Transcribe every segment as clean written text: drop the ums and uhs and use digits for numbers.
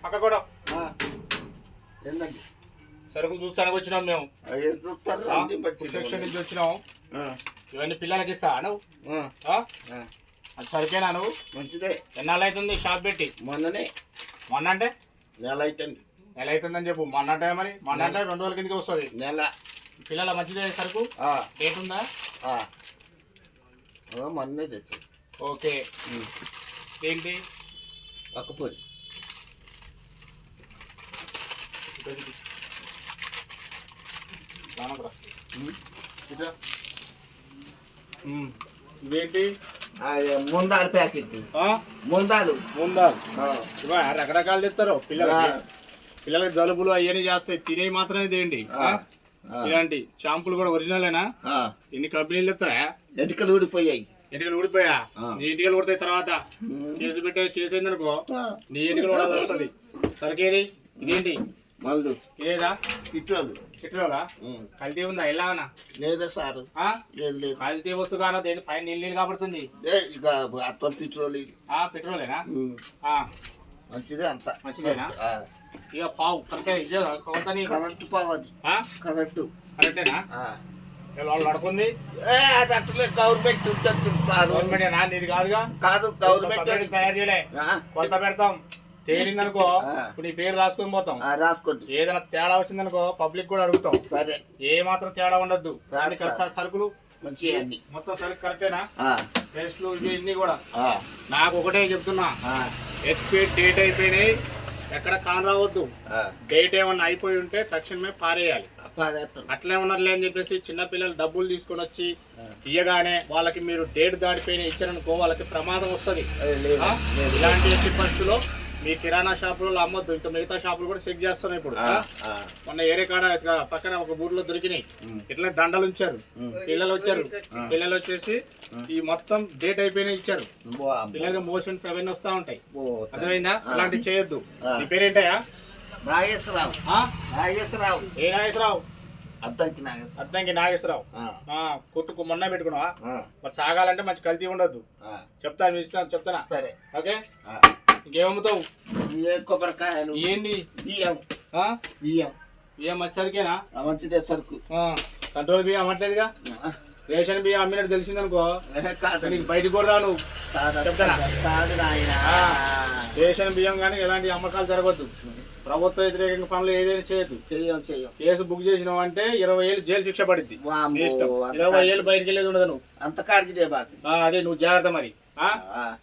పక్క కూడా ఏందండి సరుకులు చూస్తానికి వచ్చినాం మేము. సెక్షన్ నుంచి వచ్చినాం. ఇవన్నీ పిల్లలకి ఇస్తా నువ్వు అది సరికేనా నువ్వు? మంచిదే. ఎన్నాళ్ళు అవుతుంది షాప్ పెట్టి? మొన్న అంటే నెల అవుతుంది. నెల అవుతుందని చెప్పు. మొన్న అంటే మరి మొన్న అంటే 2 రోజుల కిందకి వస్తుంది నెల. పిల్లల మంచిదే సరుకు. డేట్ ఉందా? మొన్నే తెచ్చు. ఓకే. ఏంటి పక్కపోయి ఇవేంటి? ముందాలు ప్యాకెట్. ముందాలు రకరకాలు తెస్తారు పిల్లలకి జలుబులు అవన్నీ చేస్తాయి. తినేవి మాత్రమే తేండి. ఇలాంటి షాంపులు కూడా ఒరిజినలేనా? ఎన్ని కంపెనీలు తెస్తారా? ఎంటికలు ఊడిపోయాయి. ఎంటికలు ఊడిపోయా? నీ ఎంటికలు కొడతాయి తర్వాత. కేసు అయిందనుకో నీ ఎంటికలు కూడా వస్తుంది. సరికేది ఇదేంటి? మందు. ఇదేదా? ఇట్రోలా కల్తీ ఉందా? ఎలాగనా? లేదా సార్? లేదు లేదు. కల్తీ వస్తువు కానో పైన నీళ్ళు కాబడుతుంది. ఇక అత్తం పెట్రోల్. పెట్రోలేనా? మంచిదే. అంత మంచిదేనా? ఇక పావు కరెక్టే. కరెంటు పావు. అది కరెంటు కరెక్టేనా? వాళ్ళు నడుకుంది అది అట్లే గవర్నమెంట్ గవర్నమెంట్ ఇది కాదుగా. కాదు గవర్నమెంట్ తయారు చేయలే. కొత్త పెడతాం. తేలిందనుకో ఇప్పుడు నీ పేరు రాసుకొని పోతాం. రాసుకోండి. ఏదైనా తేడా వచ్చిందనుకో పబ్లిక్ కూడా అడుగుతాం. సరే. ఏ మాత్రం తేడా ఉండద్దు. సరుకులు మంచిగా మొత్తం సరుకు కరెక్టేనా? టేస్ట్లు ఇవి ఇన్ని కూడా. నాకు ఒకటే చెప్తున్నా, ఎక్స్పైర్ డేట్ అయిపోయినాయి. ఎక్కడ కాన్ రావద్దు. డేట్ ఏమన్నా అయిపోయి ఉంటే తక్షణమే పారేయాలి. అట్లే ఉన్నారులే అని చెప్పేసి చిన్నపిల్లలు డబ్బులు తీసుకొని వచ్చి ఇయ్యగానే వాళ్ళకి మీరు డేట్ దాటిపోయిన ఇచ్చారనుకో వాళ్ళకి ప్రమాదం వస్తుంది. ఇలాంటి పరిస్థితుల్లో మీ కిరాణా షాపులలో అమ్మొద్దు. ఇంకా మిగతా షాపులు కూడా చెక్ చేస్తున్నాయి ఇప్పుడు. మొన్న ఏరే కాడ పక్కన ఒక ఊర్లో దొరికినాయి. ఇట్లా దండలు ఉంచారు. పిల్లలు వచ్చారు. పిల్లలు వచ్చేసి ఈ మొత్తం డేట్ అయిపోయినా ఇచ్చారు. పిల్లలకి మోషన్స్ అవన్నీ వస్తా ఉంటాయి. అర్థమైందా? అలాంటివి చేయొద్దు. నీ పేరేంటయా? నాగేశ్వరరావు. ఏ నాగేశ్వరరావు? అద్దంకి నాగేశ్వరరావు. కొట్టుకు మొన్న పెట్టుకున్నావా? మరి సాగాలంటే మంచి కల్తీ ఉండద్దు. చెప్తాను మీ ఇష్టం. చెప్తానా? సరే. ఓకే. ఇంకేమమ్ముతావు? కొబ్బరికాయలు. ఏంది? బియ్యం. బియ్యం మంచి సరికేనా? మంచిదే సరుకు. కంట్రోల్ బియ్యం అమ్మట్లేదుగా. రేషన్ బియ్యం అమ్మినట్టు తెలిసిందనుకో నీకు బయటకు కూడా రాను. చెప్తానా? రేషన్ బియ్యం కానీ ఎలాంటి అమ్మకాలు జరగద్దు. ప్రభుత్వ వ్యతిరేక పనులు ఏదైనా చేయొద్దు. కేసు బుక్ చేసినావు అంటే 20 ఏళ్ళు జైలు శిక్ష పడుద్ది. 20 ఏళ్ళు బయటకు వెళ్ళేది ఉండదు. నువ్వు అంత కాడికి అదే నువ్వు జాగ్రత్త మరి.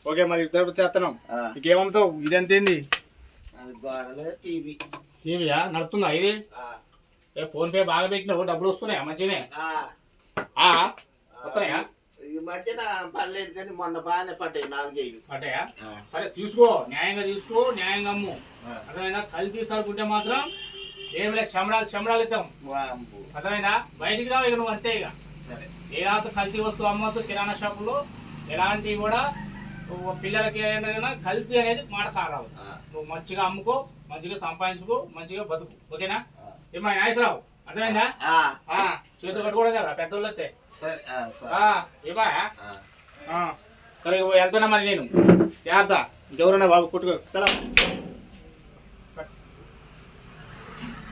ఓకే మరి ఇద్దరు చేస్తున్నాం. ఇంకేమవుతావు? ఇదంతేంది? టీవీయా? నడుతుందా ఇది? ఫోన్ పే బాగా పెట్టినావు. డబ్బులు వస్తున్నాయా? మంచినే వస్తున్నాయా? ఈ మధ్యన పర్లేదు కానీ మొన్న బాగానే పడ్డాయి. 4 ఏళ్ళు పడ్డాయా? సరే తీసుకో. న్యాయంగా తీసుకో. న్యాయంగా అమ్ము. అర్థమైందా? కల్తీ సరుకుంటే మాత్రం ఏం లేదు. శంబరాలు ఇద్దాం. అర్థమైందా? బయటికి రావు ఇక నువ్వు. అంతే ఇక. ఏ రాత కల్తీ వస్తువు అమ్మద్దు కిరాణా షాపుల్లో. ఎలాంటివి కూడా పిల్లలకి ఏదైనా కల్తీ అనేది మాట కారావు. నువ్వు మంచిగా అమ్ముకో, మంచిగా సంపాదించుకో, మంచిగా బతుకు. ఓకేనా? ఏమా నాగేశ్వరరావు? అర్థమైందా? చేతులు కట్టుకోవడం కదా పెద్దోళ్ళు వస్తే. ఏమా సరే వెళ్తున్నా మరి నేను. జాగ్రత్త. ఇంకెవరన్నా బాబు కొట్టుకో.